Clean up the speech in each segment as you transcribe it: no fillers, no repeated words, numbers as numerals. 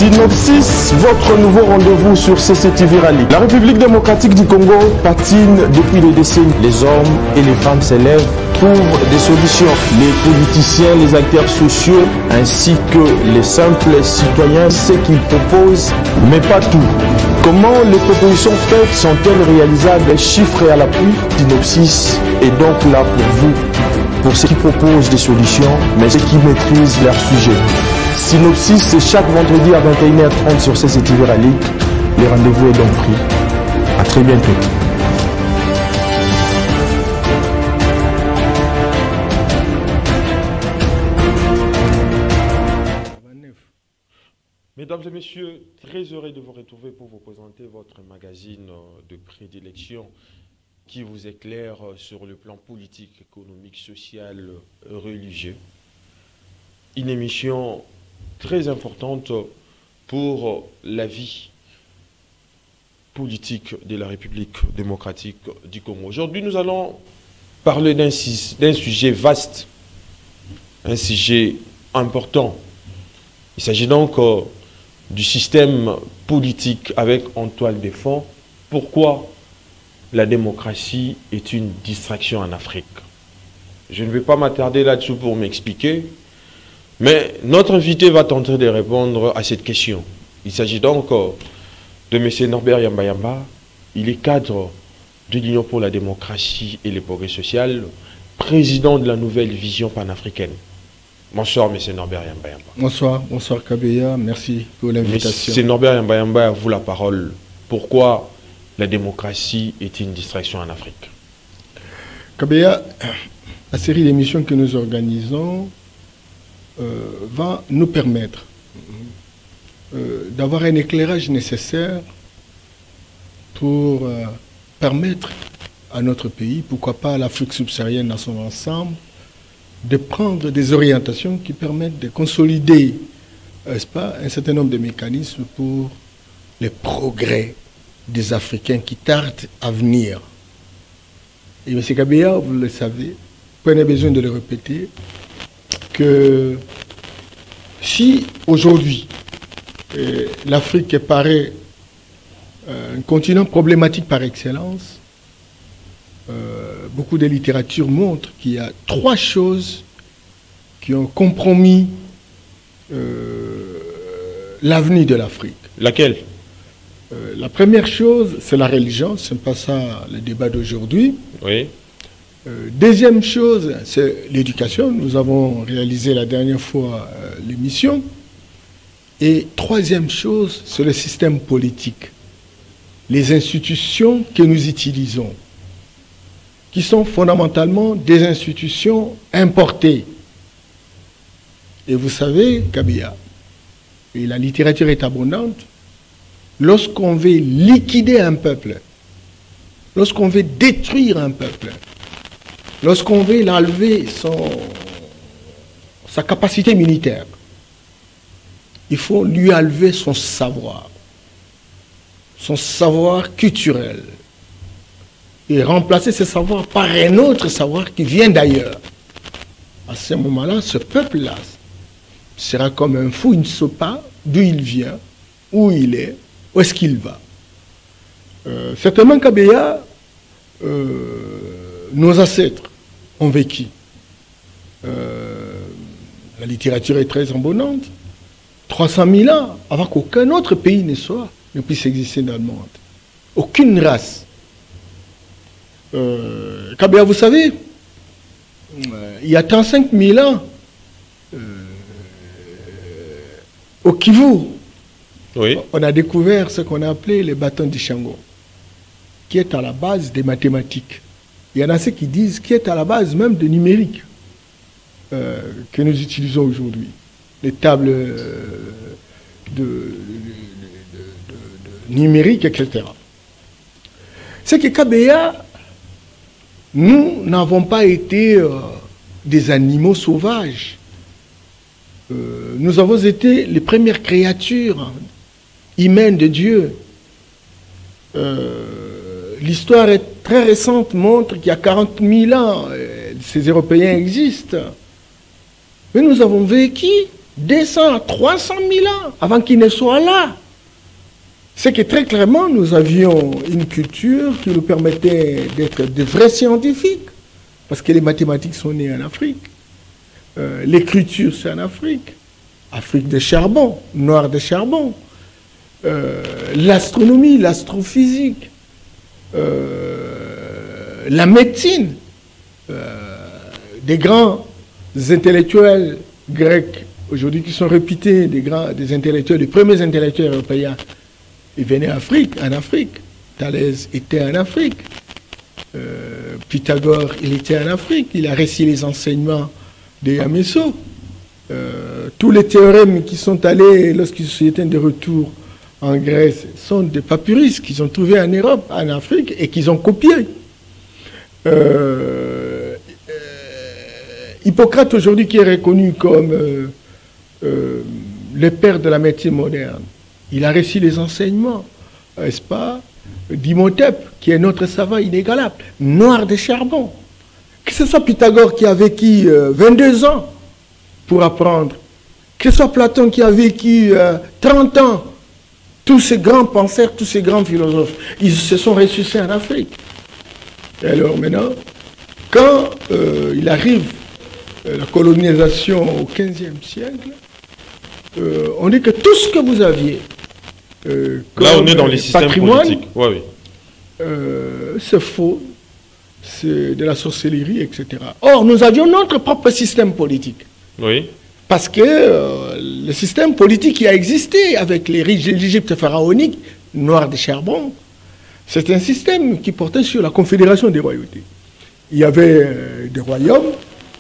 Synopsis, votre nouveau rendez-vous sur CCTV Rally. La République démocratique du Congo patine depuis des décennies. Les hommes et les femmes s'élèvent, trouvent des solutions. Les politiciens, les acteurs sociaux, ainsi que les simples citoyens, ce qu'ils proposent, mais pas tout. Comment les propositions faites sont-elles réalisables, chiffrées à l'appui? Synopsis est donc là pour vous, pour ceux qui proposent des solutions, mais ceux qui maîtrisent leur sujet. Synopsis, c'est chaque vendredi à 21h30 sur CCTV Rally. Le rendez-vous est donc pris. À très bientôt. Mesdames et messieurs, très heureux de vous retrouver pour vous présenter votre magazine de prédilection qui vous éclaire sur le plan politique, économique, social, religieux. Une émission très importante pour la vie politique de la République démocratique du Congo. Aujourd'hui, nous allons parler d'un sujet vaste, un sujet important. Il s'agit donc du système politique avec en toile de fond. Pourquoi la démocratie est une distraction en Afrique? Je ne vais pas m'attarder là-dessus pour m'expliquer, mais notre invité va tenter de répondre à cette question. Il s'agit donc de M. Norbert Yamba Yamba. Il est cadre de l'Union pour la démocratie et le progrès social, président de la nouvelle vision panafricaine. Bonsoir, M. Norbert Yamba Yamba. Bonsoir, bonsoir Kabeya, merci pour l'invitation. M. Norbert Yamba Yamba, à vous la parole. Pourquoi la démocratie est une distraction en Afrique? Kabeya, la série d'émissions que nous organisons va nous permettre d'avoir un éclairage nécessaire pour permettre à notre pays, pourquoi pas à l'Afrique subsaharienne dans son ensemble, de prendre des orientations qui permettent de consolider, n'est-ce pas, un certain nombre de mécanismes pour les progrès des Africains qui tardent à venir. Et M. Kabeya, vous le savez, prenez besoin de le répéter, que si aujourd'hui l'Afrique paraît un continent problématique par excellence, beaucoup de littérature montre qu'il y a trois choses qui ont compromis l'avenir de l'Afrique. Laquelle? La première chose, c'est la religion, ce n'est pas ça le débat d'aujourd'hui. Oui. Deuxième chose, c'est l'éducation. Nous avons réalisé la dernière fois l'émission. Et troisième chose, c'est le système politique. Les institutions que nous utilisons, qui sont fondamentalement des institutions importées. Et vous savez, Kabeya, et la littérature est abondante, lorsqu'on veut liquider un peuple, lorsqu'on veut détruire un peuple, lorsqu'on veut l'enlever sa capacité militaire, il faut lui enlever son savoir culturel, et remplacer ce savoir par un autre savoir qui vient d'ailleurs. À ce moment-là, ce peuple-là sera comme un fou, il ne sait pas d'où il vient, où il est, où est-ce qu'il va. Certainement, Kabeya, nos ancêtres ont vécu. La littérature est très abondante. 300 000 ans avant qu'aucun autre pays ne puisse exister dans le monde. Aucune race. Kabeya, vous savez, il y a 35 000 ans, au Kivu, oui, on a découvert ce qu'on a appelé les bâtons d'Ishango, qui est à la base des mathématiques. Il y en a ceux qui disent qui est à la base même de numérique que nous utilisons aujourd'hui. Les tables numériques, etc. C'est que Kabeya, nous n'avons pas été des animaux sauvages. Nous avons été les premières créatures humaines de Dieu. L'histoire est très récente, montre qu'il y a 40 000 ans, ces Européens existent. Mais nous avons vécu 200, 300 000 ans avant qu'ils ne soient là. C'est que très clairement, nous avions une culture qui nous permettait d'être de vrais scientifiques, parce que les mathématiques sont nées en Afrique, l'écriture c'est en Afrique, Afrique de charbon, noir de charbon, l'astronomie, l'astrophysique, la médecine, des grands intellectuels grecs aujourd'hui qui sont réputés, des intellectuels, les premiers intellectuels européens, ils venaient en Afrique. Thalès était en Afrique. Pythagore, il était en Afrique. Il a réussi les enseignements de Yameso. Tous les théorèmes qui sont allés, lorsqu'ils étaient de retour en Grèce, sont des papyrus qu'ils ont trouvés en Europe, en Afrique, et qu'ils ont copiés. Hippocrate, aujourd'hui, qui est reconnu comme le père de la médecine moderne, il a réussi les enseignements, n'est-ce pas, d'Imhotep, qui est notre savant inégalable, noir de charbon. Que ce soit Pythagore qui a vécu 22 ans pour apprendre, que ce soit Platon qui a vécu 30 ans, tous ces grands penseurs, tous ces grands philosophes, ils se sont ressuscités en Afrique. Et alors maintenant, quand il arrive la colonisation au XVe siècle, on dit que tout ce que vous aviez comme là, on est dans les systèmes politiques. Ouais, oui. C'est faux, c'est de la sorcellerie, etc. Or, nous avions notre propre système politique. Oui. Parce que le système politique qui a existé avec l'Égypte pharaonique, noir de charbon, c'est un système qui portait sur la confédération des royautés. Il y avait des royaumes,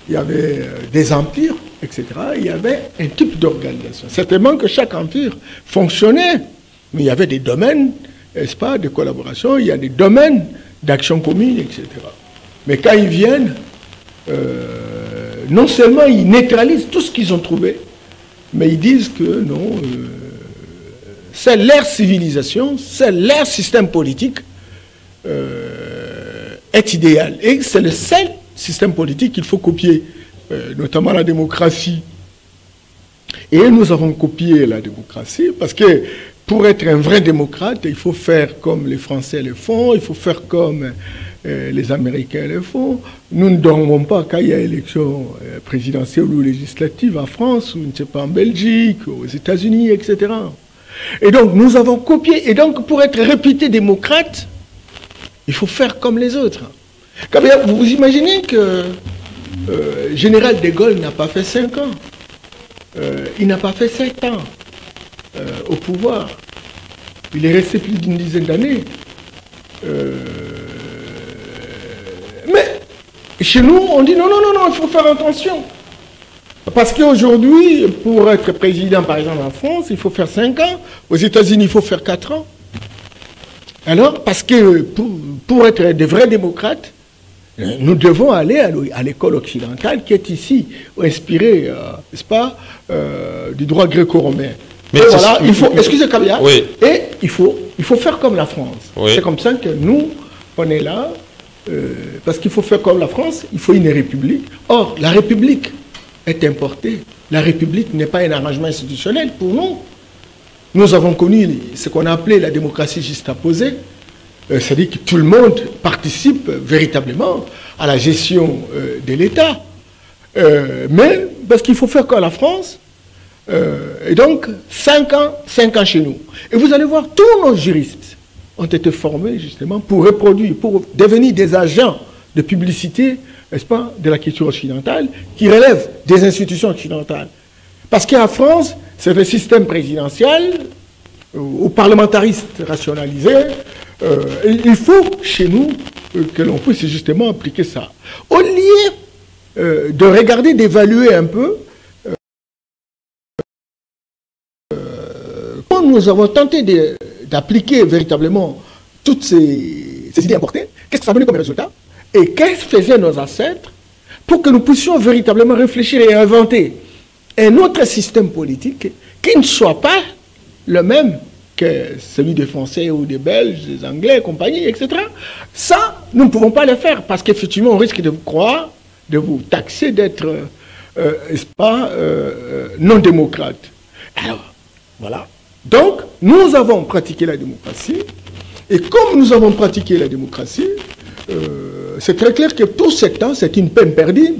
il y avait des empires, etc. Il y avait un type d'organisation. Certainement que chaque empire fonctionnait, mais il y avait des domaines, n'est-ce pas, de collaboration, il y a des domaines d'action commune, etc. Mais quand ils viennent, non seulement ils neutralisent tout ce qu'ils ont trouvé, mais ils disent que non, c'est leur civilisation, c'est leur système politique est idéal. Et c'est le seul système politique qu'il faut copier, notamment la démocratie. Et nous avons copié la démocratie parce que pour être un vrai démocrate, il faut faire comme les Français le font, il faut faire comme les Américains le font. Nous ne dormons pas quand il y a élection présidentielle ou législative en France, ou je ne sais pas, en Belgique, aux États-Unis, etc. Et donc nous avons copié. Et donc pour être réputé démocrate, il faut faire comme les autres. Vous imaginez que Général de Gaulle n'a pas fait 5 ans. Il n'a pas fait 7 ans au pouvoir. Il est resté plus d'une dizaine d'années. Mais chez nous, on dit non, non, non, non, il faut faire attention. Parce qu'aujourd'hui, pour être président, par exemple, en France, il faut faire 5 ans. Aux États-Unis, il faut faire 4 ans. Alors, parce que pour être de vrais démocrates, nous devons aller à l'école occidentale qui est ici, inspirée, n'est-ce pas, du droit gréco-romain. Mais voilà, il faut, excusez Kabia, oui. Et il faut faire comme la France. Oui. C'est comme ça que nous, on est là, parce qu'il faut faire comme la France, il faut une république. Or, la république est importée. La république n'est pas un arrangement institutionnel pour nous. Nous avons connu ce qu'on a appelé la démocratie juxtaposée, c'est-à-dire que tout le monde participe véritablement à la gestion de l'État. Mais, parce qu'il faut faire comme la France, et donc 5 ans chez nous. Et vous allez voir, tous nos juristes ont été formés justement pour reproduire, pour devenir des agents de publicité, n'est-ce pas, de la culture occidentale, qui relèvent des institutions occidentales. Parce qu'en France, c'est le système présidentiel, ou parlementariste rationalisé. Il faut, chez nous, que l'on puisse justement appliquer ça. Au lieu de regarder, d'évaluer un peu, quand nous avons tenté d'appliquer véritablement toutes ces idées importées, qu'est-ce que ça a donné comme résultat? Et qu'est-ce que faisaient nos ancêtres pour que nous puissions véritablement réfléchir et inventer un autre système politique qui ne soit pas le même que celui des Français ou des Belges, des Anglais, compagnie, etc. Ça, nous ne pouvons pas le faire parce qu'effectivement, on risque de vous croire, de vous taxer d'être non démocrate. Alors, voilà. Donc, nous avons pratiqué la démocratie, et comme nous avons pratiqué la démocratie, c'est très clair que tout ce temps, c'est une peine perdue.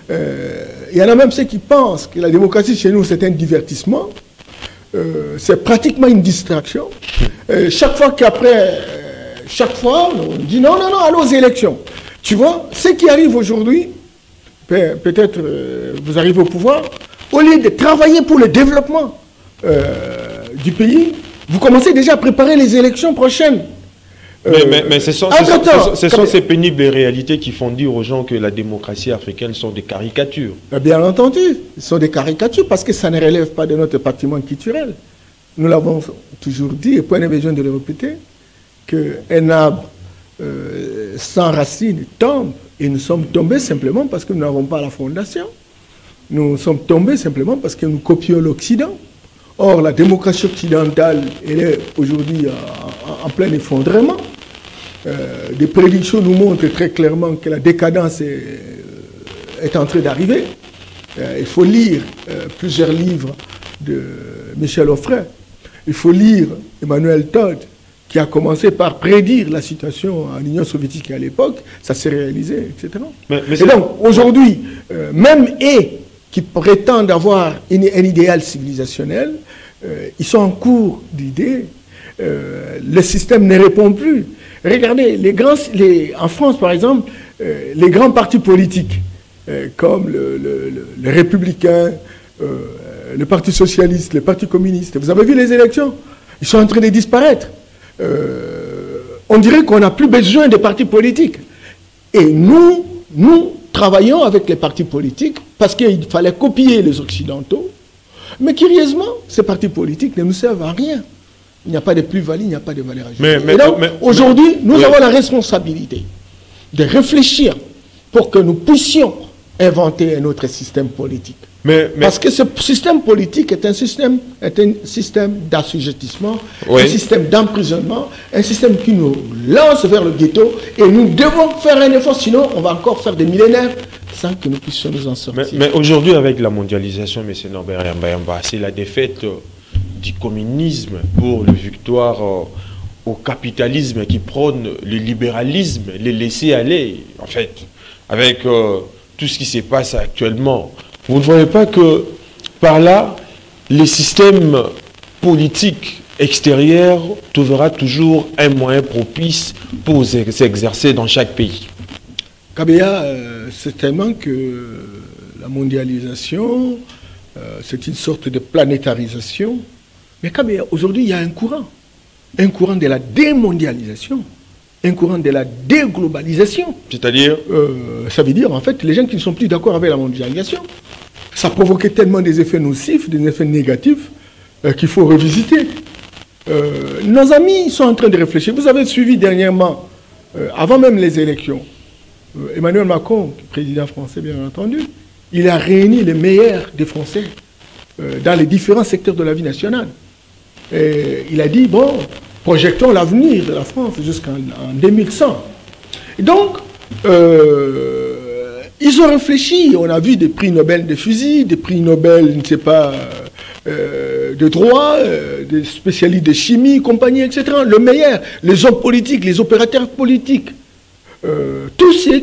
Il y en a même ceux qui pensent que la démocratie chez nous, c'est un divertissement. C'est pratiquement une distraction. Chaque fois, on dit non, allons aux élections. Tu vois, ce qui arrive aujourd'hui, peut-être vous arrivez au pouvoir, au lieu de travailler pour le développement du pays, vous commencez déjà à préparer les élections prochaines. Mais ce sont ces pénibles réalités qui font dire aux gens que la démocratie africaine sont des caricatures. Bien entendu, ce sont des caricatures parce que ça ne relève pas de notre patrimoine culturel. Nous l'avons toujours dit, et point de besoin de le répéter, qu'un arbre sans racines tombe, et nous sommes tombés simplement parce que nous n'avons pas la fondation. Nous sommes tombés simplement parce que nous copions l'Occident. Or, la démocratie occidentale, elle est aujourd'hui en plein effondrement. Des prédictions nous montrent très clairement que la décadence est en train d'arriver. Il faut lire plusieurs livres de Michel Onfray. Il faut lire Emmanuel Todd, qui a commencé par prédire la situation en Union soviétique à l'époque. Ça s'est réalisé, etc. Et donc, aujourd'hui, même qui prétendent avoir un idéal civilisationnel, ils sont en cours d'idée. Le système ne répond plus. Regardez, en France, par exemple, les grands partis politiques, comme le Républicain, le Parti Socialiste, le Parti Communiste, vous avez vu les élections? Ils sont en train de disparaître. On dirait qu'on n'a plus besoin des partis politiques. Et nous travaillons avec les partis politiques parce qu'il fallait copier les Occidentaux. Mais curieusement, ces partis politiques ne nous servent à rien. Il n'y a pas de plus-value, il n'y a pas de valeur ajoutée. Et donc, aujourd'hui, nous avons la responsabilité de réfléchir pour que nous puissions inventer un autre système politique. Parce que ce système politique est un système d'assujettissement, un système d'emprisonnement, un système qui nous lance vers le ghetto, et nous devons faire un effort, sinon on va encore faire des millénaires sans que nous puissions nous en sortir. Mais aujourd'hui, avec la mondialisation, M. Norbert Yamba, c'est la défaite du communisme pour la victoire au capitalisme qui prône le libéralisme, les laisser aller, en fait, avec tout ce qui se passe actuellement. Vous ne voyez pas que par là, les systèmes politiques extérieurs trouvera toujours un moyen propice pour s'exercer dans chaque pays? Kabea, c'est tellement que la mondialisation, c'est une sorte de planétarisation. Mais Kabea, aujourd'hui, il y a un courant de la démondialisation, un courant de la déglobalisation. C'est-à-dire ça veut dire, en fait, les gens qui ne sont plus d'accord avec la mondialisation, ça provoquait tellement des effets nocifs, des effets négatifs, qu'il faut revisiter. Nos amis sont en train de réfléchir. Vous avez suivi dernièrement, avant même les élections, Emmanuel Macron, président français bien entendu, il a réuni les meilleurs des Français dans les différents secteurs de la vie nationale. Et il a dit, bon, projetons l'avenir de la France jusqu'en 2100. Et donc, ils ont réfléchi. On a vu des prix Nobel de physique, des prix Nobel, je ne sais pas, de droit, des spécialistes de chimie, compagnie, etc. Le meilleur, les hommes politiques, les opérateurs politiques, tous ceux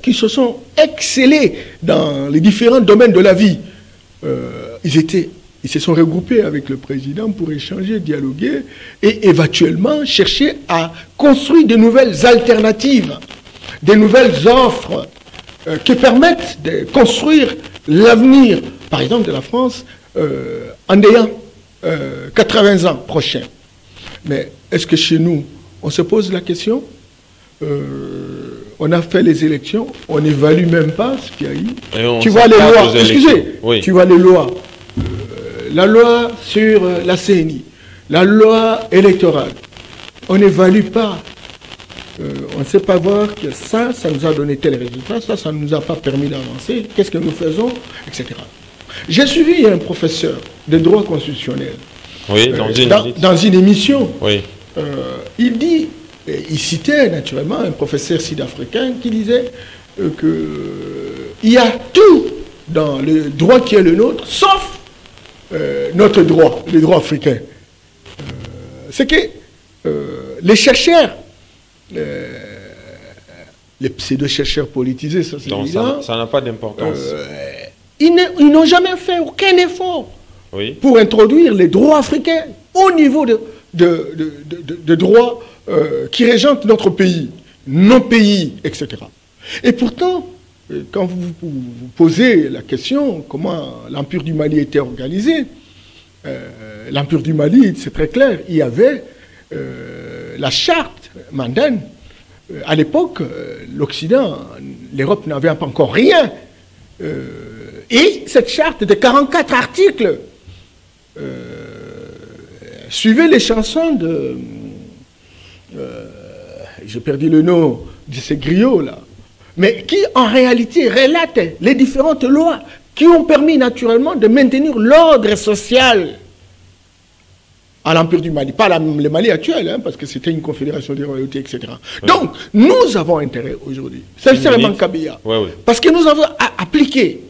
qui se sont excellés dans les différents domaines de la vie, ils se sont regroupés avec le président pour échanger, dialoguer et éventuellement chercher à construire de nouvelles alternatives, de nouvelles offres qui permettent de construire l'avenir, par exemple, de la France en ayant 80 ans prochains. Mais est-ce que chez nous, on se pose la question? On a fait les élections, on n'évalue même pas ce qu'il y a eu. Tu vois les lois, excusez, tu vois les lois. La loi sur la CNI, la loi électorale, on n'évalue pas. On ne sait pas voir que ça nous a donné tel résultat, ça ne nous a pas permis d'avancer, qu'est-ce que nous faisons, etc. J'ai suivi un professeur de droit constitutionnel dans une émission. Oui. Il citait naturellement un professeur sud-africain qui disait qu'il y a tout dans le droit qui est le nôtre, sauf notre droit, le droit africain. C'est que les chercheurs, les pseudo-chercheurs politisés, ça c'est évident. Ça n'a pas d'importance. Ils n'ont jamais fait aucun effort pour introduire les droits africains au niveau de droits qui régentent notre pays, nos pays, etc. Et pourtant, quand vous posez la question comment l'Empire du Mali était organisé, l'Empire du Mali, c'est très clair, il y avait la charte Mandane. À l'époque, l'Occident, l'Europe n'avait pas encore rien. Et cette charte de 44 articles suivait les chansons de... j'ai perdu le nom de ces griots-là, mais qui en réalité relataient les différentes lois qui ont permis naturellement de maintenir l'ordre social à l'Empire du Mali. Pas le Mali actuel, hein, parce que c'était une confédération des royautés, etc. Oui. Donc, nous avons intérêt aujourd'hui, sincèrement Kabila, parce que nous avons appliqué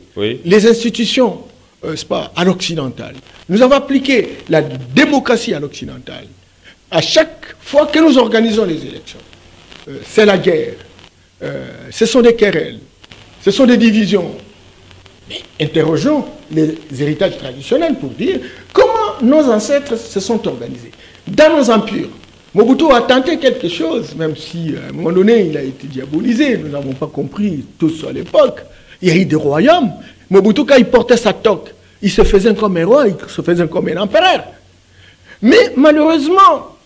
les institutions à l'occidental. Nous avons appliqué la démocratie à l'occidental. À chaque fois que nous organisons les élections, c'est la guerre, ce sont des querelles, ce sont des divisions. Mais interrogeons les héritages traditionnels pour dire comment nos ancêtres se sont organisés. Dans nos empires, Mobutu a tenté quelque chose, même si à un moment donné il a été diabolisé, nous n'avons pas compris tous à l'époque. Il y a eu des royaumes. Mobutu, quand il portait sa toque, il se faisait comme un roi, il se faisait comme un empereur. Mais malheureusement,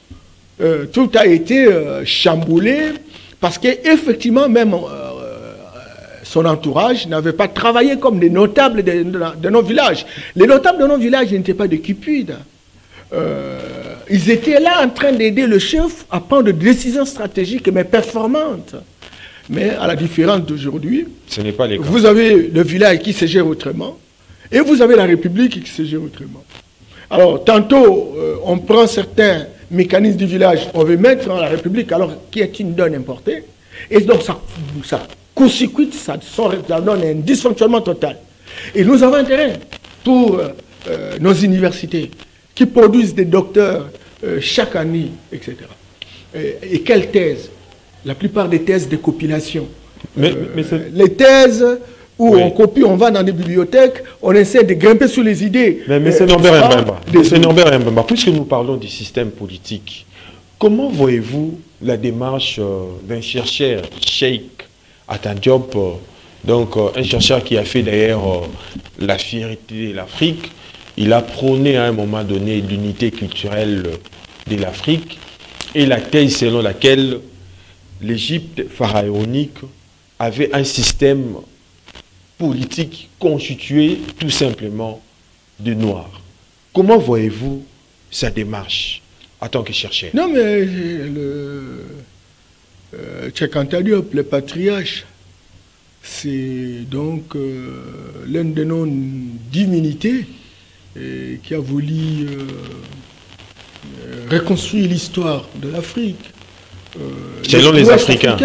tout a été chamboulé parce qu'effectivement, même son entourage n'avait pas travaillé comme des notables de nos villages. Les notables de nos villages n'étaient pas des cupides. Ils étaient là en train d'aider le chef à prendre des décisions stratégiques mais performantes. Mais à la différence d'aujourd'hui, ce n'est pas les cas. Vous avez le village qui se gère autrement et vous avez la République qui se gère autrement. Alors, tantôt, on prend certains mécanismes du village, on veut mettre dans la République alors qui est une donne importée. Et donc, ça court-circuite, ça donne un dysfonctionnement total. Et nous avons intérêt pour nos universités qui produisent des docteurs chaque année, etc. Et quelles thèses? La plupart des thèses de compilation. Les thèses où on copie, on va dans des bibliothèques, on essaie de grimper sur les idées. Mais M. Norbert Mbemba, puisque nous parlons du système politique, comment voyez-vous la démarche d'un chercheur, Cheikh Anta Diop, donc un chercheur qui a fait d'ailleurs la fierté de l'Afrique? Il a prôné à un moment donné l'unité culturelle de l'Afrique et la thèse selon laquelle l'Égypte pharaonique avait un système politique constitué tout simplement de Noirs. Comment voyez-vous sa démarche en tant que chercheur? Non, mais Cheikh Anta Diop, le patriarche, c'est donc l'un de nos divinités qui a voulu reconstruire l'histoire de l'Afrique. Selon les Africains,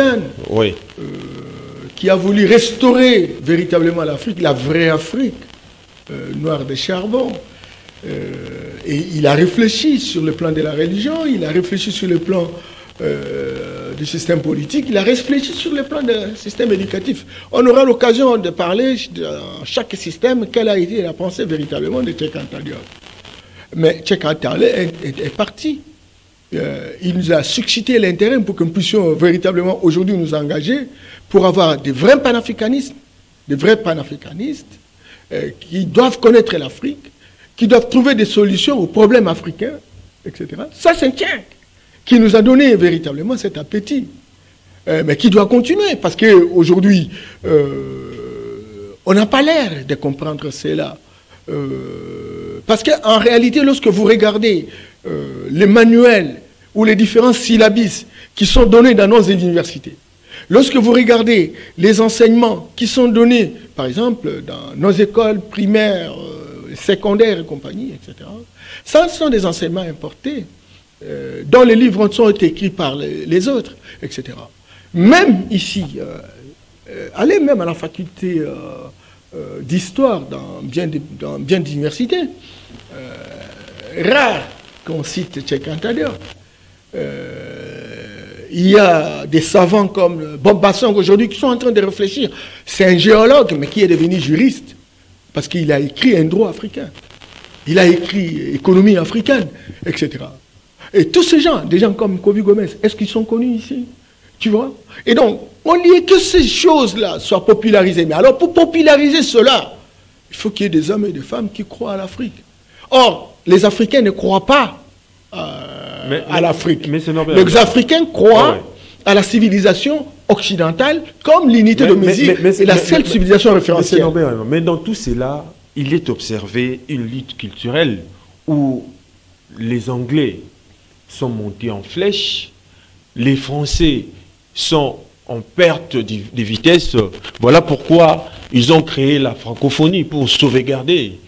qui a voulu restaurer véritablement l'Afrique, la vraie Afrique, noire de charbon. Et il a réfléchi sur le plan de la religion, il a réfléchi sur le plan du système politique, il a réfléchi sur le plan du système éducatif. On aura l'occasion de parler dans chaque système quelle a été la pensée véritablement de Cheikh Anta Diop. Mais Cheikh Anta est parti. Il nous a suscité l'intérêt pour que nous puissions véritablement aujourd'hui nous engager pour avoir des vrais panafricanistes, qui doivent connaître l'Afrique, qui doivent trouver des solutions aux problèmes africains, etc. Ça, c'est un Cheikh qui nous a donné véritablement cet appétit, mais qui doit continuer, parce qu'aujourd'hui, on n'a pas l'air de comprendre cela. Parce qu'en réalité, lorsque vous regardez les manuels ou les différents syllabus qui sont donnés dans nos universités, lorsque vous regardez les enseignements qui sont donnés, par exemple, dans nos écoles primaires, secondaires et compagnie, etc., ça sont des enseignements importés, dont les livres sont écrits par les autres, etc. Même ici, allez même à la faculté d'histoire dans bien d'universités. Rare qu'on cite Cheikh Anta Diop. Il y a des savants comme Bob Bassong aujourd'hui qui sont en train de réfléchir. C'est un géologue, mais qui est devenu juriste, parce qu'il a écrit un droit africain. Il a écrit économie africaine, etc. Et tous ces gens, des gens comme Kobi Gomez, est-ce qu'ils sont connus ici? Tu vois? Et donc, on dit que ces choses-là soient popularisées. Mais alors, pour populariser cela, il faut qu'il y ait des hommes et des femmes qui croient à l'Afrique. Or, les Africains ne croient pas à l'Afrique. Les Africains croient à la civilisation occidentale comme l'unité de mesure et la seule civilisation référentielle. Mais dans tout cela, il est observé une lutte culturelle où les Anglais sont montés en flèche, les Français sont en perte de vitesse. Voilà pourquoi ils ont créé la francophonie pour sauvegarder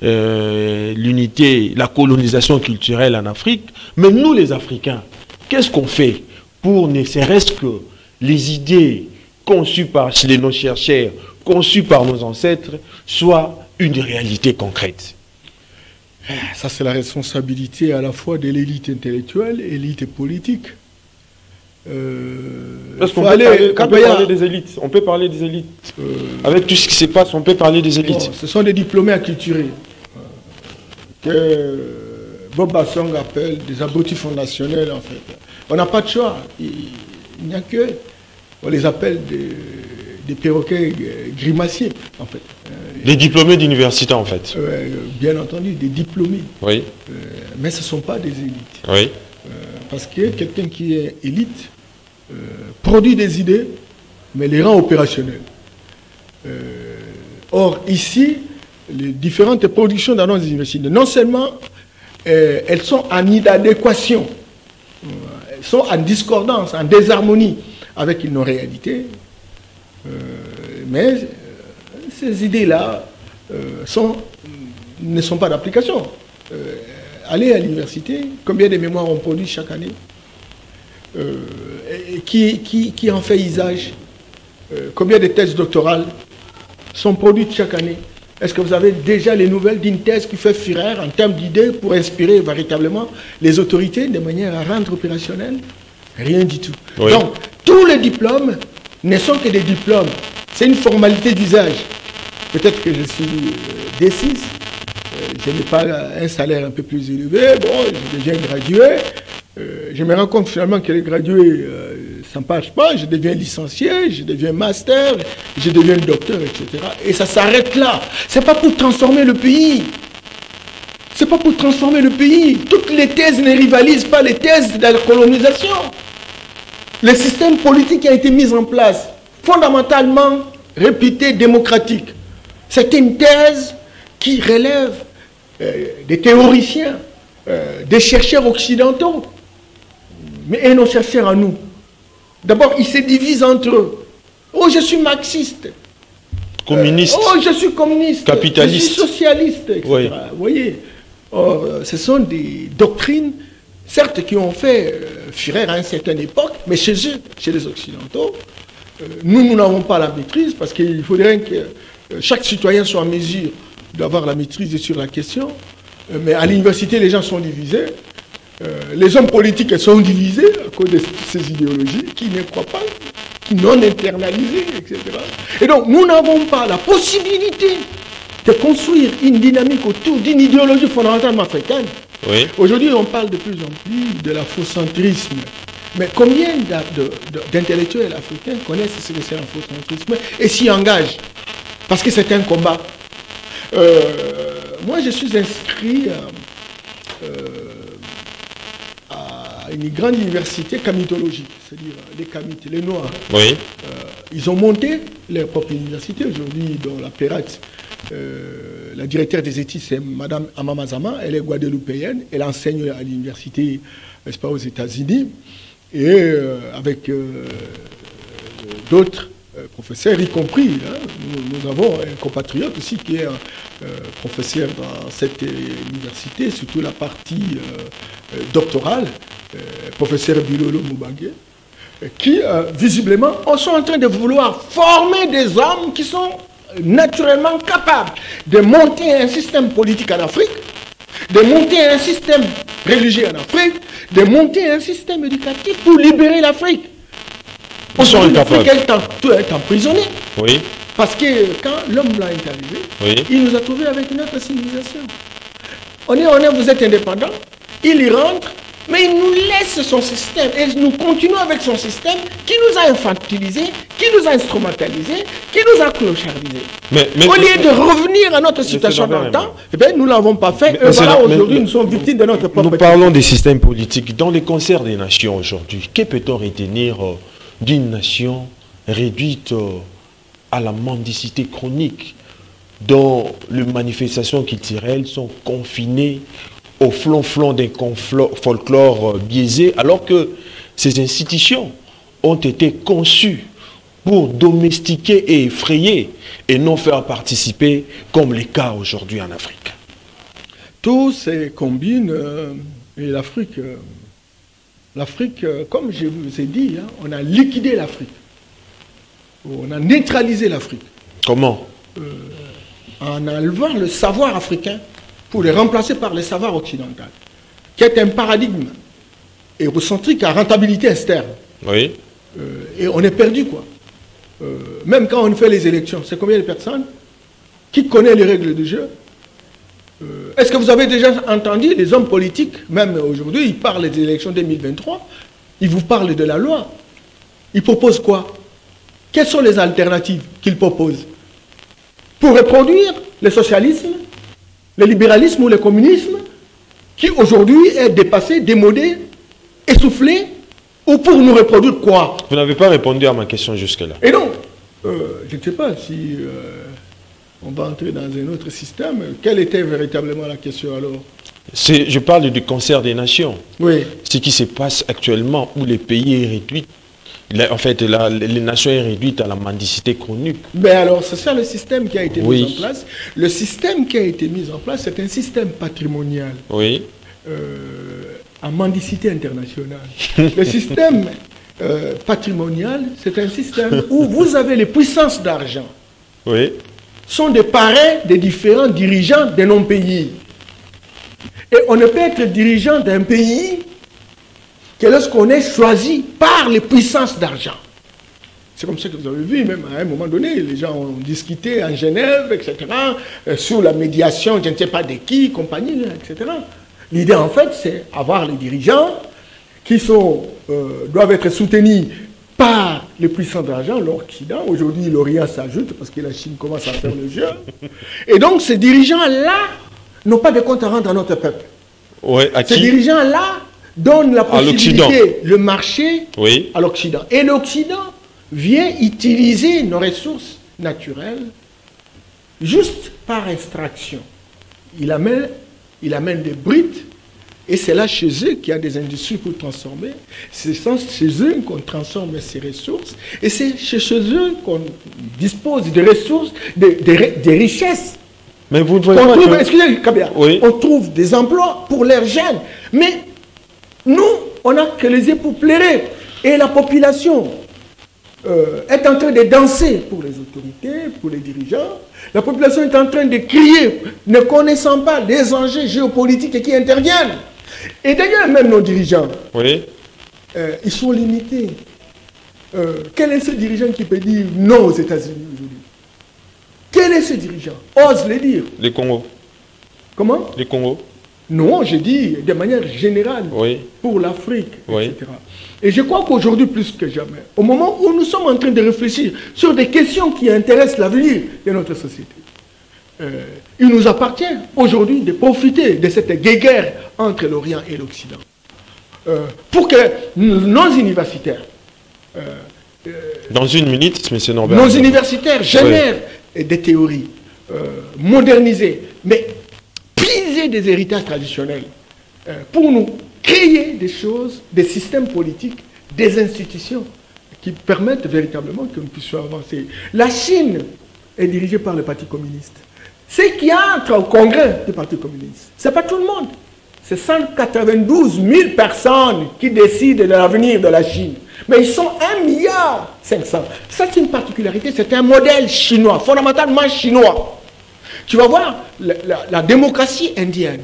l'unité, la colonisation culturelle en Afrique. Mais nous, les Africains, qu'est-ce qu'on fait pour ne serait-ce que les idées conçues par nos chercheurs, conçues par nos ancêtres, soient une réalité concrète? Ça, c'est la responsabilité à la fois de l'élite intellectuelle et l'élite politique. Parce qu'on peut parler des élites. On peut parler des élites. Avec tout ce qui se passe, on peut parler des élites. Bon, ce sont des diplômés acculturés que Bob Bassong appelle des abrutis fondationnels, en fait. On n'a pas de choix. Il n'y a que... On les appelle des perroquets grimaciers, en fait. Des diplômés d'université, en fait. Bien entendu, des diplômés. Oui. Mais ce ne sont pas des élites. Oui. Parce que quelqu'un qui est élite produit des idées, mais les rend opérationnelles. Or, ici, les différentes productions dans nos universités, non seulement elles sont en inadéquation, elles sont en discordance, en désharmonie avec nos réalités, mais ces idées-là ne sont pas d'application. Allez à l'université, combien de mémoires on produit chaque année, qui en fait usage, combien de thèses doctorales sont produites chaque année. Est-ce que vous avez déjà les nouvelles d'une thèse qui fait fureur en termes d'idées pour inspirer véritablement les autorités de manière à rendre opérationnel? Rien du tout. Oui. Donc, tous les diplômes ne sont que des diplômes. C'est une formalité d'usage. Peut-être que je suis D6, je n'ai pas un salaire un peu plus élevé, bon, je deviens gradué, je me rends compte finalement que les gradués, ça ne marche pas, je deviens licencié, je deviens master, je deviens docteur, etc. Et ça s'arrête là. Ce n'est pas pour transformer le pays. Ce n'est pas pour transformer le pays. Toutes les thèses ne rivalisent pas les thèses de la colonisation. Le système politique qui a été mis en place, fondamentalement réputé démocratique, c'est une thèse qui relève des théoriciens, des chercheurs occidentaux, mais et nos chercheurs à nous. D'abord, ils se divisent entre eux. Oh, je suis marxiste. Communiste. Oh, je suis communiste. Capitaliste. Je suis socialiste, etc. Oui. Vous voyez, or, ce sont des doctrines, certes, qui ont fait fureur à une certaine époque, mais chez eux, chez les Occidentaux, nous n'avons pas la maîtrise, parce qu'il faudrait que chaque citoyen soit en mesure d'avoir la maîtrise sur la question. Mais à l'université, les gens sont divisés. Les hommes politiques sont divisés à cause de ces idéologies qui ne croient pas, qui non internalisées, etc. Et donc, nous n'avons pas la possibilité de construire une dynamique autour d'une idéologie fondamentalement africaine. Oui. Aujourd'hui, on parle de plus en plus de l'afrocentrisme. Mais combien d'intellectuels africains connaissent ce que c'est l'afrocentrisme et s'y engagent? Parce que c'est un combat. Moi, je suis inscrit à une grande université camitologique, c'est-à-dire les Kamites, les Noirs. Oui. Ils ont monté leur propre université aujourd'hui, dans la PERAT. La directrice des études, c'est Mme Amamazama, elle est guadeloupéenne, elle enseigne à l'université, n'est-ce pas, aux États-Unis, et avec d'autres professeurs, y compris. Hein, nous avons un compatriote aussi qui est professeur dans cette université, surtout la partie doctorale, professeur Bilolo Moubangue, qui visiblement sont en train de vouloir former des hommes qui sont naturellement capables de monter un système politique en Afrique, de monter un système religieux en Afrique, de monter un système éducatif pour libérer l'Afrique. Aujourd'hui, l'Afrique est emprisonnée. Oui. Parce que quand l'homme blanc est arrivé, Oui. il nous a trouvés avec notre civilisation. On est, vous êtes indépendants, il y rentre, mais il nous laisse son système. Et nous continuons avec son système qui nous a infantilisés, qui nous a instrumentalisés, qui nous a clochardisés. Au lieu de revenir à notre situation d'antan, eh bien, nous ne l'avons pas fait. Et voilà, aujourd'hui, nous sommes victimes de notre propre... Nous parlons des systèmes politiques. Dans le concert des nations aujourd'hui, que peut-on retenir d'une nation réduite à la mendicité chronique, dont les manifestations culturelles sont confinées au flonflon d'un folklore biaisé, alors que ces institutions ont été conçues pour domestiquer et effrayer et non faire participer, comme les cas aujourd'hui en Afrique. Tout se combine et l'Afrique, comme je vous ai dit, hein, on a liquidé l'Afrique. On a neutralisé l'Afrique. Comment? En enlevant le savoir africain pour le remplacer par le savoir occidental, qui est un paradigme égocentrique à rentabilité externe. Oui. Et on est perdu, quoi. Même quand on fait les élections, c'est combien de personnes qui connaissent les règles du jeu? Est-ce que vous avez déjà entendu les hommes politiques, même aujourd'hui, ils parlent des élections 2023, ils vous parlent de la loi. Ils proposent quoi? Quelles sont les alternatives qu'ils proposent? Pour reproduire le socialisme, le libéralisme ou le communisme, qui aujourd'hui est dépassé, démodé, essoufflé, ou pour nous reproduire quoi? Vous n'avez pas répondu à ma question jusque-là. Et donc, je ne sais pas si on va entrer dans un autre système. Quelle était véritablement la question alors? Je parle du concert des nations. Oui. Ce qui se passe actuellement, où les pays est réduit, en fait, les nations sont réduites à la mendicité chronique. Mais alors, c'est ça le système qui a été Oui. mis en place. Le système qui a été mis en place, c'est un système patrimonial. Oui. En mendicité internationale. Le système patrimonial, c'est un système où vous avez les puissances d'argent. Oui. Sont des parrains des différents dirigeants de nos pays. Et on ne peut être dirigeant d'un pays que lorsqu'on est choisi par les puissances d'argent. C'est comme ça que vous avez vu, même à un moment donné, les gens ont discuté en Genève, etc., sous la médiation, je ne sais pas de qui, compagnie, etc. L'idée, en fait, c'est avoir les dirigeants qui doivent être soutenus par les puissants d'argent, l'Occident. Aujourd'hui, l'Orient s'ajoute parce que la Chine commence à faire le jeu. Et donc, ces dirigeants-là n'ont pas de compte à rendre à notre peuple. Ouais, à qui? Ces dirigeants-là donnent la possibilité, le marché, oui, à l'Occident. Et l'Occident vient utiliser nos ressources naturelles juste par extraction. Il amène des briques, et c'est là chez eux qu'il y a des industries pour transformer. C'est chez eux qu'on transforme ces ressources, et c'est chez eux qu'on dispose des ressources, des richesses. Mais vous ne voyez pas que... Excusez-moi, Kabia, oui. On trouve des emplois pour leurs jeunes, mais nous, on n'a que les yeux pour pleurer. Et la population est en train de danser pour les autorités, pour les dirigeants. La population est en train de crier, ne connaissant pas les enjeux géopolitiques qui interviennent. Et d'ailleurs, même nos dirigeants, oui, ils sont limités. Quel est ce dirigeant qui peut dire non aux États-Unis aujourd'hui? Quel est ce dirigeant? Ose le dire. les Congos. Comment? Les Congos. Non, je dis de manière générale, Oui. pour l'Afrique, Oui. etc. Et je crois qu'aujourd'hui, plus que jamais, au moment où nous sommes en train de réfléchir sur des questions qui intéressent l'avenir de notre société, il nous appartient aujourd'hui de profiter de cette guéguerre entre l'Orient et l'Occident. Pour que nos universitaires, Dans une minute, M. Norbert. nos universitaires génèrent des théories modernisées, mais puiser des héritages traditionnels pour nous créer des choses, des systèmes politiques, des institutions qui permettent véritablement que nous puissions avancer. La Chine est dirigée par le Parti communiste. Ceux qui entrent au congrès du Parti communiste, ce n'est pas tout le monde. C'est 192 000 personnes qui décident de l'avenir de la Chine. Mais ils sont 1,5 milliard. Ça, c'est une particularité, c'est un modèle chinois, fondamentalement chinois. Tu vas voir, la démocratie indienne,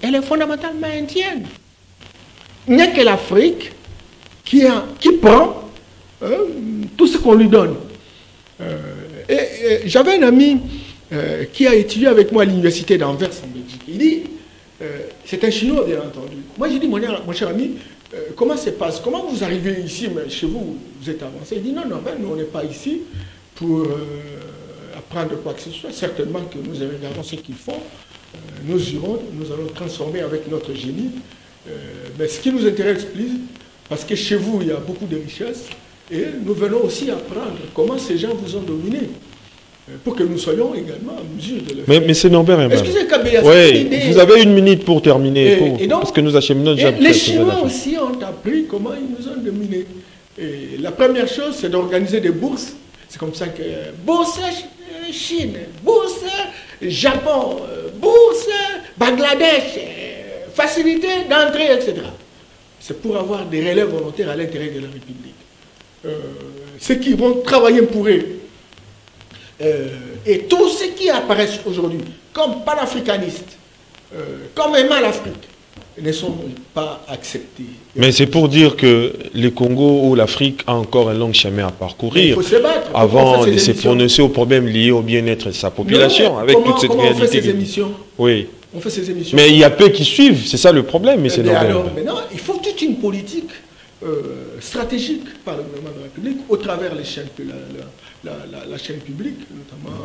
elle est fondamentalement indienne. Il n'y a que l'Afrique qui prend tout ce qu'on lui donne. J'avais un ami qui a étudié avec moi à l'université d'Anvers en Belgique. Il dit, c'est un Chinois bien entendu. Moi j'ai dit, mon cher ami, comment ça se passe? Comment vous arrivez ici, mais chez vous, vous êtes avancé? Il dit, non, nous on n'est pas ici pour apprendre quoi que ce soit. Certainement que nous regardons ce qu'ils font. Nous allons transformer avec notre génie. Mais ce qui nous intéresse plus, parce que chez vous, il y a beaucoup de richesses, et nous venons aussi apprendre comment ces gens vous ont dominé, pour que nous soyons également en mesure de le faire. Mais c'est Norbert Emmanuel. Excusez, Kabila, oui, vous avez 1 minute pour terminer, parce que nous acheminons déjà. Les Chinois aussi ont appris comment ils nous ont dominés. Et la première chose, c'est d'organiser des bourses. C'est comme ça que bourse Chine, bourse Japon, bourse Bangladesh, facilité d'entrée, etc. C'est pour avoir des relèves volontaires à l'intérieur de la République. Ceux qui vont travailler pour eux. Et tous ceux qui apparaissent aujourd'hui comme panafricanistes, comme aimant l'Afrique, ne sont pas acceptés. Mais c'est pour dire que le Congo ou l'Afrique a encore un long chemin à parcourir. Il faut se battre. Avant de se prononcer aux problèmes liés au bien-être de sa population, avec toute cette réalité. On fait ces émissions. Oui. On fait ces émissions. Mais il y a peu qui suivent, c'est ça le problème. Mais c'est alors, maintenant, il faut toute une politique stratégique par le gouvernement de la République au travers les chaînes, la chaîne publique, notamment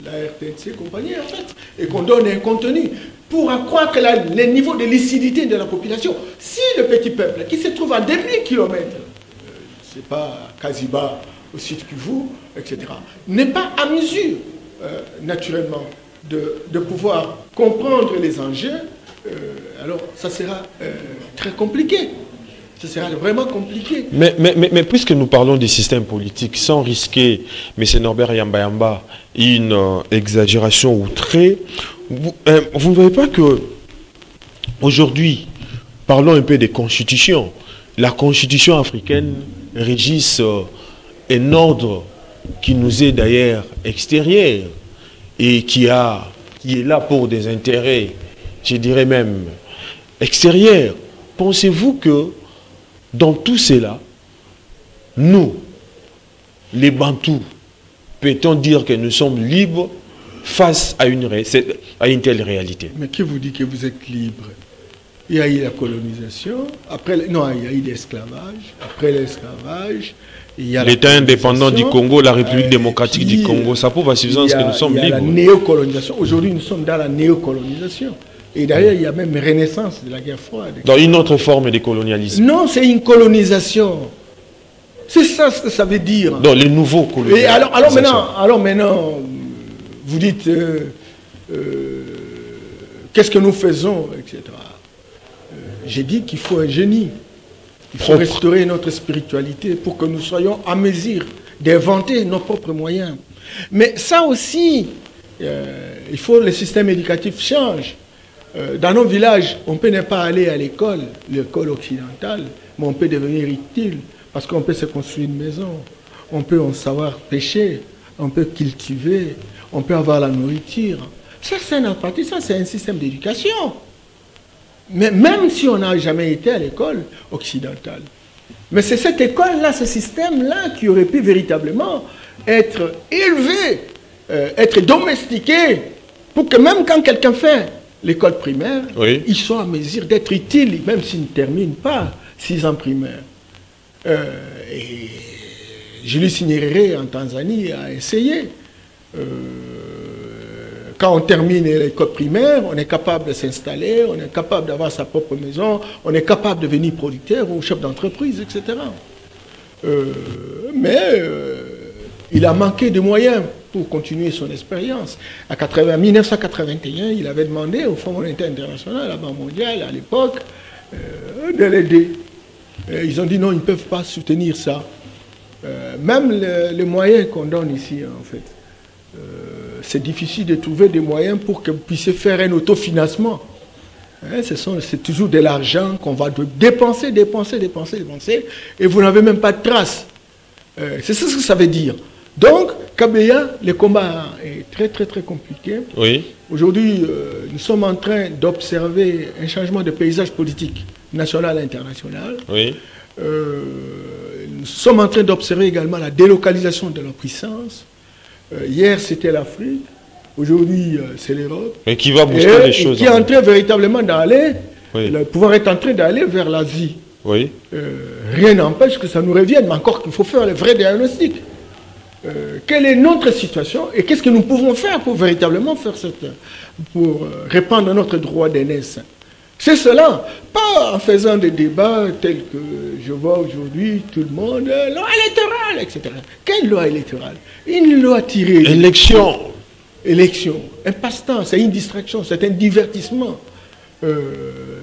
la RTNC et compagnie, en fait, et qu'on donne un contenu pour accroître les niveaux de lucidité de la population. Si le petit peuple qui se trouve à 2000 km, c'est pas Kaziba au sud Kivu, etc., n'est pas à mesure, naturellement, de pouvoir comprendre les enjeux, alors ça sera très compliqué. Ce sera vraiment compliqué. Mais puisque nous parlons des systèmes politiques, sans risquer, M. Norbert Yamba, une exagération outrée, vous ne voyez pas que aujourd'hui, parlons un peu des constitutions. La constitution africaine régisse un ordre qui nous est d'ailleurs extérieur et qui est là pour des intérêts, je dirais même, extérieurs. Pensez-vous que dans tout cela, nous, les Bantous, peut-on dire que nous sommes libres face à une telle réalité? Mais qui vous dit que vous êtes libre? Il y a eu la colonisation, après, non, il y a eu l'esclavage, après l'esclavage, il y a l'État indépendant du Congo, la République démocratique du Congo, ça prouve à suffisance que nous sommes libres. Il y a la néocolonisation. Aujourd'hui, nous sommes dans la néocolonisation. Et d'ailleurs, il y a même une renaissance de la guerre froide. Dans une autre forme de colonialisme. Non, c'est une colonisation. C'est ça ce que ça veut dire. Dans les nouveaux colonialismes. Et alors maintenant, vous dites, qu'est-ce que nous faisons, etc. J'ai dit qu'il faut un génie. Il faut restaurer notre spiritualité pour que nous soyons à mesure d'inventer nos propres moyens. Mais ça aussi, il faut que le système éducatif change. Dans nos villages, on peut ne pas aller à l'école occidentale, mais on peut devenir utile, parce qu'on peut se construire une maison, on peut en savoir pêcher, on peut cultiver, on peut avoir la nourriture. Ça, c'est un apprentissage, c'est un système d'éducation. Mais même si on n'a jamais été à l'école occidentale. Mais c'est cette école-là, ce système-là qui aurait pu véritablement être élevé, être domestiqué, pour que même quand quelqu'un fait l'école primaire, oui, ils sont à mesure d'être utiles, même s'ils ne terminent pas 6 ans primaires. Et Julius Nyerere en Tanzanie a essayé. Quand on termine l'école primaire, on est capable de s'installer, on est capable d'avoir sa propre maison, on est capable de devenir producteur ou chef d'entreprise, etc. Mais il a manqué de moyens pour continuer son expérience. En 1981, il avait demandé au Fonds monétaire international, à la Banque mondiale, à l'époque, de l'aider. Ils ont dit non, ils ne peuvent pas soutenir ça. Même les moyens qu'on donne ici, en fait, c'est difficile de trouver des moyens pour que vous puissiez faire un autofinancement. Hein, c'est toujours de l'argent qu'on va dépenser, et vous n'avez même pas de traces. C'est ça ce que ça veut dire. Donc, Kabeya, le combat est très compliqué. Oui. Aujourd'hui, nous sommes en train d'observer un changement de paysage politique national et international. Oui. Nous sommes en train d'observer également la délocalisation de la puissance. Hier, c'était l'Afrique. Aujourd'hui, c'est l'Europe. Et qui va booster les choses. Qui est en train véritablement d'aller, le pouvoir est en train d'aller vers l'Asie. Oui. Rien n'empêche que ça nous revienne, mais encore qu'il faut faire le vrai diagnostic. Quelle est notre situation et qu'est-ce que nous pouvons faire pour véritablement faire pour répandre notre droit d'aînesse. C'est cela, pas en faisant des débats tels que je vois aujourd'hui, tout le monde, loi électorale, etc. Quelle loi électorale? Une loi tirée. Élection. Élection. Un passe-temps, c'est une distraction, c'est un divertissement.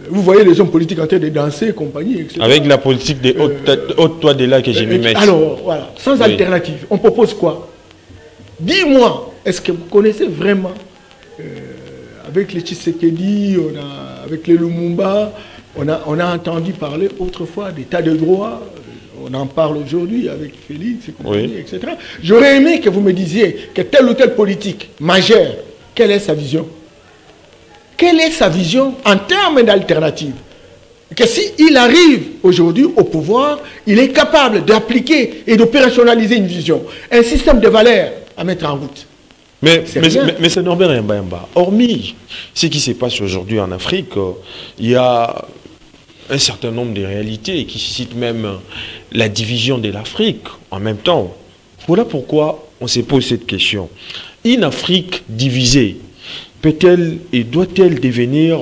Vous voyez les hommes politiques en train de danser et compagnie, etc. Avec la politique des hautes toits de là que j'ai mis mettre. Alors, voilà, sans alternative. On propose quoi? Dis-moi, est-ce que vous connaissez vraiment, avec les Tshisekedi, avec les Lumumba, on a entendu parler autrefois d'état de droit, on en parle aujourd'hui avec Félix et compagnie, etc. J'aurais aimé que vous me disiez que telle ou telle politique majeure, quelle est sa vision? Quelle est sa vision en termes d'alternative? Que s'il arrive aujourd'hui au pouvoir, il est capable d'appliquer et d'opérationnaliser une vision, un système de valeurs à mettre en route. Mais c'est Norbert Mbayamba. Hormis ce qui se passe aujourd'hui en Afrique, il y a un certain nombre de réalités qui suscitent même la division de l'Afrique en même temps. Voilà pourquoi on se pose cette question. Une Afrique divisée peut-elle et doit-elle devenir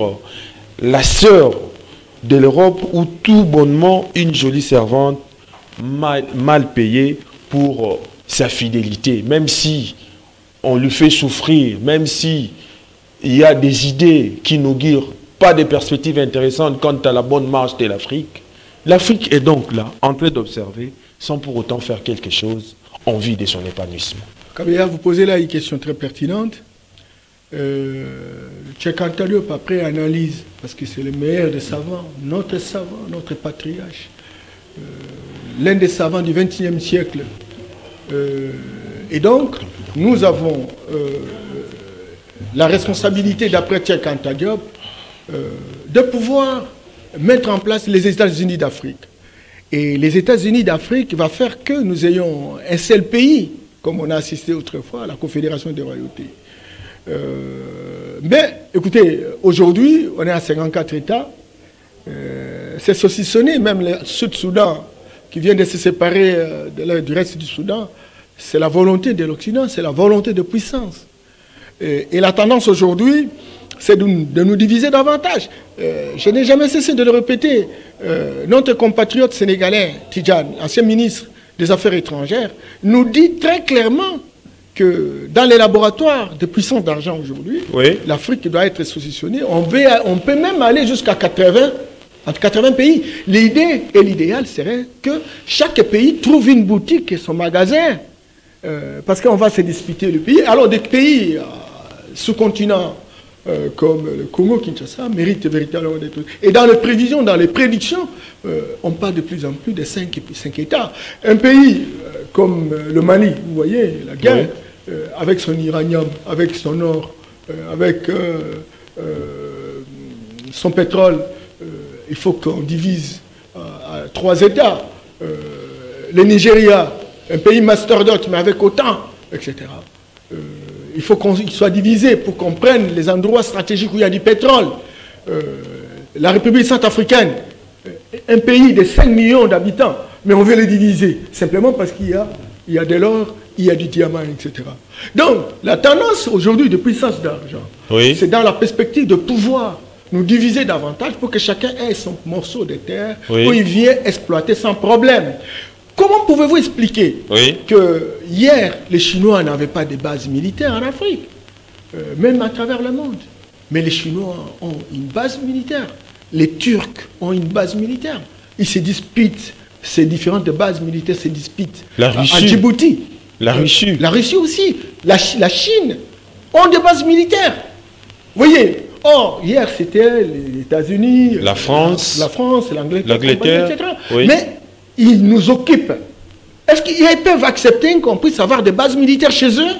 la sœur de l'Europe ou tout bonnement une jolie servante mal payée pour sa fidélité, même si on lui fait souffrir, même si il y a des idées qui n'augurent pas de perspectives intéressantes quant à la bonne marche de l'Afrique. L'Afrique est donc là, en train d'observer, sans pour autant faire quelque chose en vue de son épanouissement. Kabeya, vous posez là une question très pertinente. Cheikh Anta Diop, après analyse, parce que c'est le meilleur des savants, notre patriarche, l'un des savants du XXIe siècle. Et donc, nous avons la responsabilité, d'après Cheikh Anta Diop, de pouvoir mettre en place les États-Unis d'Afrique. Et les États-Unis d'Afrique va faire que nous ayons un seul pays, comme on a assisté autrefois à la Confédération des royautés. Mais écoutez, aujourd'hui, on est à 54 États. C'est saucissonné, même le Sud-Soudan, qui vient de se séparer du reste du Soudan, c'est la volonté de l'Occident, c'est la volonté de puissance. Et la tendance aujourd'hui, c'est de nous diviser davantage. Je n'ai jamais cessé de le répéter. Notre compatriote sénégalais, Tidjane, ancien ministre des Affaires étrangères, nous dit très clairement que dans les laboratoires de puissance d'argent aujourd'hui, l'Afrique doit être positionnée. On peut même aller jusqu'à 80, entre 80 pays. L'idée et l'idéal serait que chaque pays trouve une boutique et son magasin, parce qu'on va se disputer le pays. Alors des pays sous-continents comme le Congo, Kinshasa, méritent véritablement des trucs. Et dans les prévisions, dans les prédictions, on parle de plus en plus de 5 États. Un pays comme le Mali, vous voyez, la guerre, avec son uranium, avec son or, avec son pétrole, il faut qu'on divise à 3 États. Le Nigeria, un pays mastodonte, mais avec autant, etc. Il faut qu'il soit divisé pour qu'on prenne les endroits stratégiques où il y a du pétrole. La République centrafricaine, un pays de 5 millions d'habitants, mais on veut le diviser, simplement parce qu'il y a de l'or, il y a du diamant, etc. Donc, la tendance aujourd'hui de puissance d'argent, c'est dans la perspective de pouvoir nous diviser davantage pour que chacun ait son morceau de terre où il vient exploiter sans problème. Comment pouvez-vous expliquer que hier, les Chinois n'avaient pas de base militaire en Afrique, même à travers le monde? Mais les Chinois ont une base militaire. Les Turcs ont une base militaire. Ils se disputent, ces différentes bases militaires se disputent. La Russie. En Djibouti. La Russie. La Russie aussi. La Chine ont des bases militaires. Vous voyez. Or, hier, c'était les États-Unis, la France, l'Angleterre, etc. Oui. Mais ils nous occupent. Est-ce qu'ils peuvent accepter qu'on puisse avoir des bases militaires chez eux?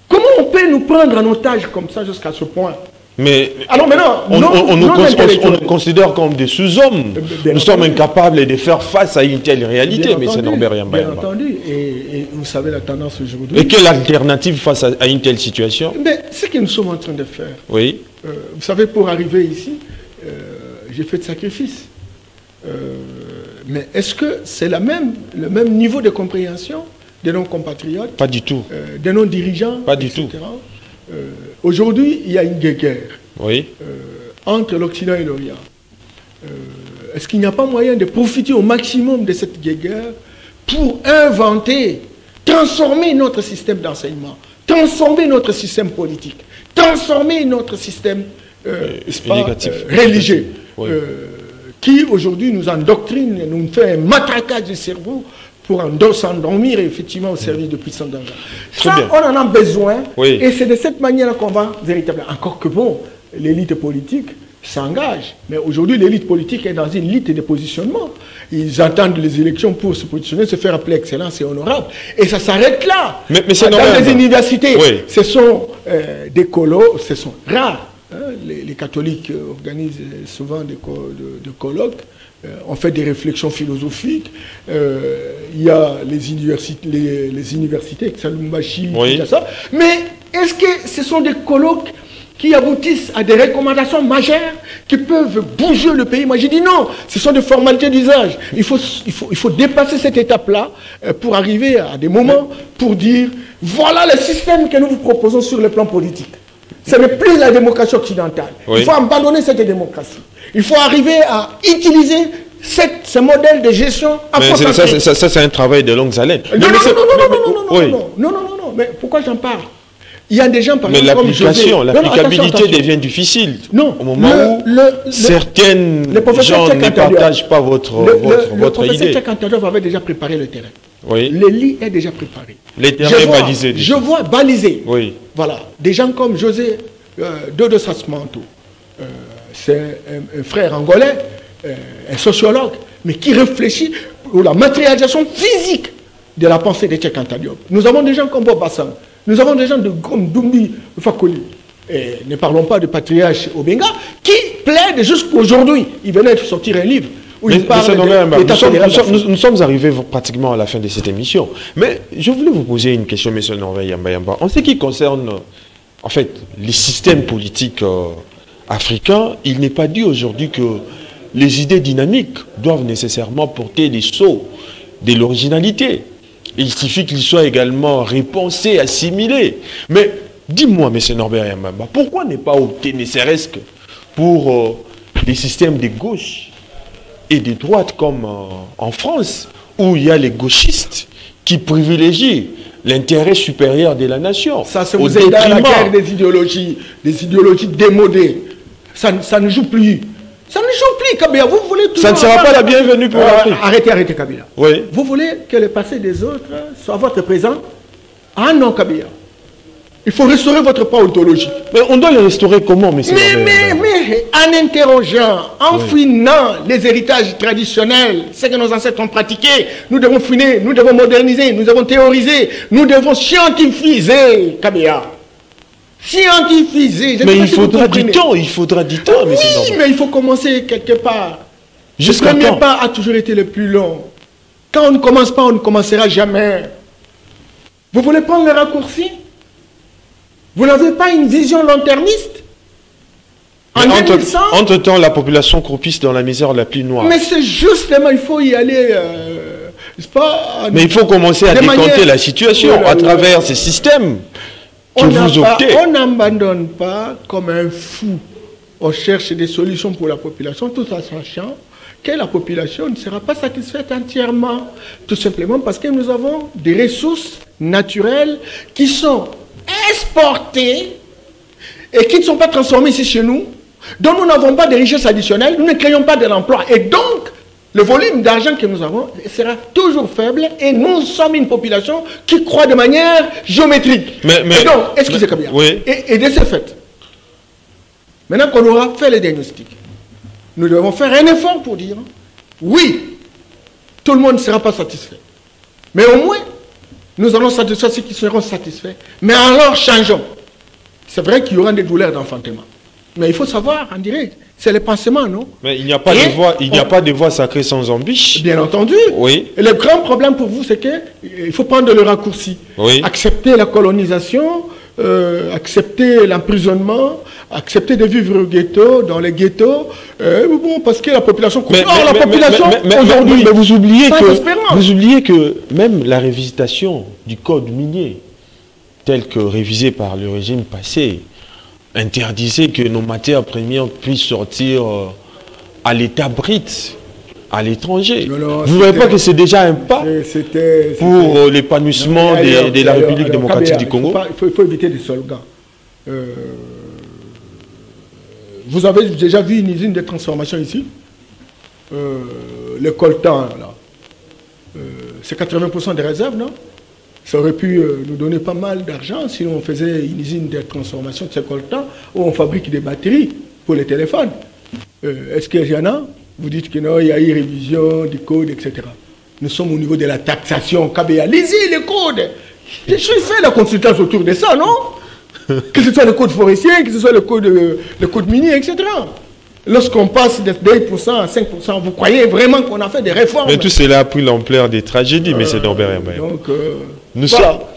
Comment on peut nous prendre en otage comme ça jusqu'à ce point? Mais alors maintenant, on nous considère comme des sous-hommes. Nous sommes incapables de faire face à une telle réalité, M. Norbert Yamba Yamba. Bien entendu, et vous savez la tendance aujourd'hui. Et quelle alternative face à une telle situation? Mais ce que nous sommes en train de faire, oui. Vous savez, pour arriver ici, j'ai fait de sacrifices. Mais est-ce que c'est le même niveau de compréhension de nos compatriotes? Pas du tout. De nos dirigeants? Pas du etc. tout. Aujourd'hui, il y a une guerre oui. entre l'Occident et l'Orient. Est-ce qu'il n'y a pas moyen de profiter au maximum de cette guerre pour inventer, transformer notre système d'enseignement, transformer notre système politique, transformer notre système religieux, oui. Qui aujourd'hui nous endoctrine, nous fait un matraquage du cerveau pour s'endormir effectivement au service de puissants dangers. Ça, on en a besoin, oui. Et c'est de cette manière qu'on va véritablement... Encore que bon, l'élite politique s'engage, mais aujourd'hui l'élite politique est dans une élite de positionnement. Ils attendent les élections pour se positionner, se faire appeler excellence et honorable. Et ça s'arrête là. Mais dans les universités, oui. Ce sont des colos, ce sont rares. Hein, les catholiques organisent souvent des colloques. On fait des réflexions philosophiques. Il y a les universités, Salumbashi, oui. tout ça. Mais est-ce que ce sont des colloques qui aboutissent à des recommandations majeures qui peuvent bouger le pays? Moi, j'ai dit non. Ce sont des formalités d'usage. Il faut dépasser cette étape-là pour arriver à des moments pour dire voilà le système que nous vous proposons sur le plan politique. Ce n'est plus la démocratie occidentale. Oui. Il faut abandonner cette démocratie. Il faut arriver à utiliser ce modèle de gestion à ça, c'est un travail de longue haleine. Non. Mais pourquoi j'en parle? Il y a des gens, par exemple, l'applicabilité devient difficile. Non. Au moment où certaines gens ne partagent pas votre idée. Le professeur Tchekantadov avait déjà préparé le terrain. Oui. Le lit est déjà préparé. Les terrains balisés. Je vois balisés. Oui. Voilà. Des gens comme José Dodo Sasmanto. C'est un frère angolais, un sociologue, mais qui réfléchit pour la matérialisation physique de la pensée de Tchekantadov. Nous avons des gens comme Bob Bassan. Nous avons des gens comme Dumbi Fakoli. Et ne parlons pas de patriarche Obenga, qui plaide jusqu'aujourd'hui. Il venait de sortir un livre. Nous sommes arrivés pratiquement à la fin de cette émission. Mais je voulais vous poser une question, M. Norbert Yamba Yamba. En ce qui concerne, en fait, les systèmes politiques africains, il n'est pas dit aujourd'hui que les idées dynamiques doivent nécessairement porter les sceaux de l'originalité. Il suffit qu'ils soient également repensés, assimilés. Mais dis-moi, M. Norbert Yamba Yamba, pourquoi ne pas opter, ne serait-ce que pour des systèmes de gauche et de droite comme en France, où il y a les gauchistes qui privilégient l'intérêt supérieur de la nation. Ça, c'est vous aider à la guerre des idéologies démodées. Ça ne joue plus. Ça ne joue plus, Kabila. Vous voulez tout ça ne sera pas la bienvenue pour l'Afrique. Arrêtez, Kabila. Oui. Vous voulez que le passé des autres soit votre présent? Ah non, Kabila. Il faut restaurer votre poids ontologique. Mais on doit le restaurer comment, monsieur? Mais en interrogeant, en fouinant les héritages traditionnels, ce que nos ancêtres ont pratiqué, nous devons fouiner, nous devons moderniser, nous devons théoriser, nous devons scientifiser, Kabila. Scientifiser. Mais il faudra du temps, oui, mais il faut commencer quelque part. Le premier pas a toujours été le plus long. Quand on ne commence pas, on ne commencera jamais. Vous voulez prendre le raccourci? Vous n'avez pas une vision long-termiste? Entre-temps, la population croupisse dans la misère la plus noire. Mais c'est justement, il faut y aller, mais il faut commencer à décanter la situation à travers ces systèmes que vous optez. On n'abandonne pas comme un fou. On cherche des solutions pour la population, tout en sachant que la population ne sera pas satisfaite entièrement. Tout simplement parce que nous avons des ressources naturelles qui sont exportées et qui ne sont pas transformées ici chez nous, dont nous n'avons pas de richesses additionnelles, nous ne créons pas de l'emploi. Et donc, le volume d'argent que nous avons sera toujours faible et nous sommes une population qui croît de manière géométrique. Et donc, excusez-moi, oui. Et de ce fait, Maintenant qu'on aura fait les diagnostics, nous devons faire un effort pour dire oui, tout le monde ne sera pas satisfait. Mais au moins, nous allons satisfaire ceux qui seront satisfaits. Mais alors, changeons. C'est vrai qu'il y aura des douleurs d'enfantement. Mais il faut savoir, on dirait, c'est les pansements, non? Mais il n'y a pas de voie, il n'y a pas de voie sacrée sans embûche. Bien entendu. Oui. Et le grand problème pour vous, c'est qu'il faut prendre le raccourci. Oui. Accepter la colonisation, accepter l'emprisonnement, accepter de vivre au ghetto, dans les ghettos, bon, parce que la population... aujourd'hui, vous oubliez que même la révisitation du code minier, tel que révisé par le régime passé, interdisait que nos matières premières puissent sortir à l'état brut, à l'étranger. Vous ne voyez pas que c'est déjà un pas pour l'épanouissement de la République démocratique du Congo? Il faut éviter des slogans. Vous avez déjà vu une usine de transformation ici? Le coltan, là. C'est 80% des réserves, non? Ça aurait pu nous donner pas mal d'argent si on faisait une usine de transformation de ce coltan où on fabrique des batteries pour les téléphones. Est-ce qu'il y en a? Vous dites que non, il y a eu révision du code, etc. Nous sommes au niveau de la taxation KBA. Lisez les codes. Je suis fait la consultance autour de ça, non? Que ce soit le code forestier, que ce soit le code minier, etc. Lorsqu'on passe de 2% à 5%, vous croyez vraiment qu'on a fait des réformes? Mais tout cela a pris l'ampleur des tragédies, M. Norbert Yambaya.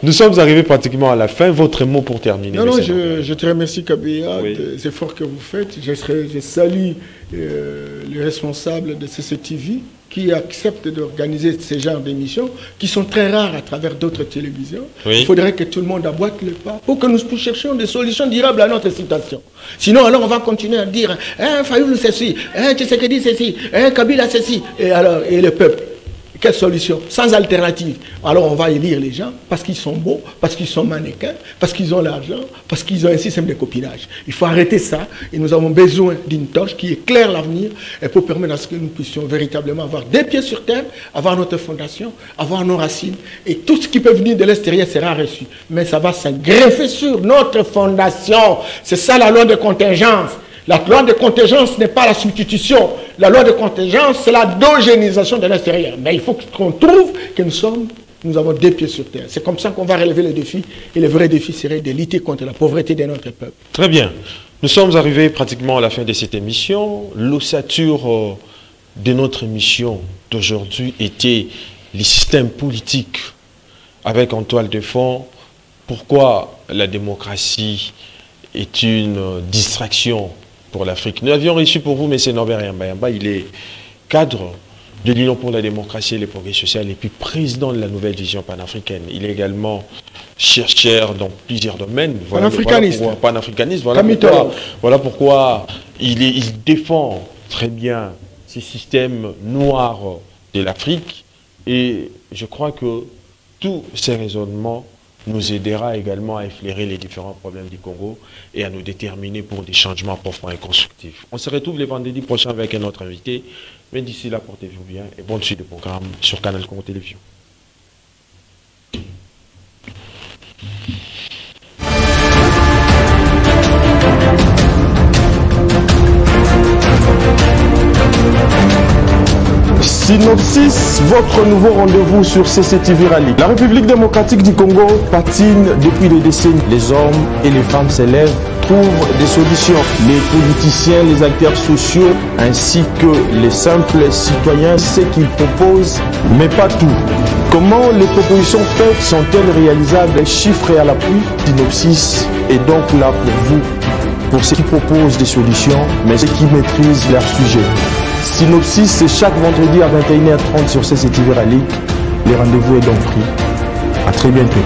Nous sommes arrivés pratiquement à la fin. Votre mot pour terminer? Non, je te remercie, Kabila, des efforts que vous faites. Je salue les responsables de CCTV qui acceptent d'organiser ce genre d'émissions, qui sont très rares à travers d'autres télévisions. Oui. Il faudrait que tout le monde aboite le pas pour que nous cherchions des solutions durables à notre situation. Sinon, alors on va continuer à dire Fayoulou ceci, Tshisekedi ceci, Kabila ceci, et le peuple. Quelle solution? Sans alternative. Alors on va élire les gens parce qu'ils sont beaux, parce qu'ils sont mannequins, parce qu'ils ont l'argent, parce qu'ils ont un système de copinage. Il faut arrêter ça et nous avons besoin d'une torche qui éclaire l'avenir et pour permettre à ce que nous puissions véritablement avoir des pieds sur terre, avoir notre fondation, avoir nos racines et tout ce qui peut venir de l'extérieur sera reçu. Mais ça va se greffer sur notre fondation. C'est ça la loi de contingence. La loi de contingence n'est pas la substitution. La loi de contingence, c'est la dogénisation de l'extérieur. Mais il faut qu'on trouve que nous avons des pieds sur terre. C'est comme ça qu'on va relever le défi. Et le vrai défi serait de lutter contre la pauvreté de notre peuple. Très bien. Nous sommes arrivés pratiquement à la fin de cette émission. L'ossature de notre émission d'aujourd'hui était les systèmes politiques avec en toile de fond. Pourquoi la démocratie est une distraction pour l'Afrique. Nous avions reçu pour vous, M. Norbert Yambaya. Il est cadre de l'Union pour la démocratie et le progrès social et puis président de la nouvelle vision panafricaine. Il est également chercheur dans plusieurs domaines. Panafricaniste. Voilà pourquoi il défend très bien ces systèmes noirs de l'Afrique et je crois que tous ces raisonnements nous aidera également à efflairer les différents problèmes du Congo et à nous déterminer pour des changements profonds et constructifs. On se retrouve le vendredi prochain avec un autre invité. Mais d'ici là, portez-vous bien et bonne suite de programme sur Canal Congo Télévision. Synopsis, votre nouveau rendez-vous sur CCTV Rally. La République démocratique du Congo patine depuis des décennies. Les hommes et les femmes s'élèvent, trouvent des solutions. Les politiciens, les acteurs sociaux, ainsi que les simples citoyens, ce qu'ils proposent, mais pas tout. Comment les propositions faites sont-elles réalisables? Chiffres à l'appui. Synopsis est donc là pour vous, pour ceux qui proposent des solutions, mais ceux qui maîtrisent leur sujet. Synopsis, c'est chaque vendredi à 21h30 sur CCTV Rally. Les rendez-vous est donc pris. À très bientôt.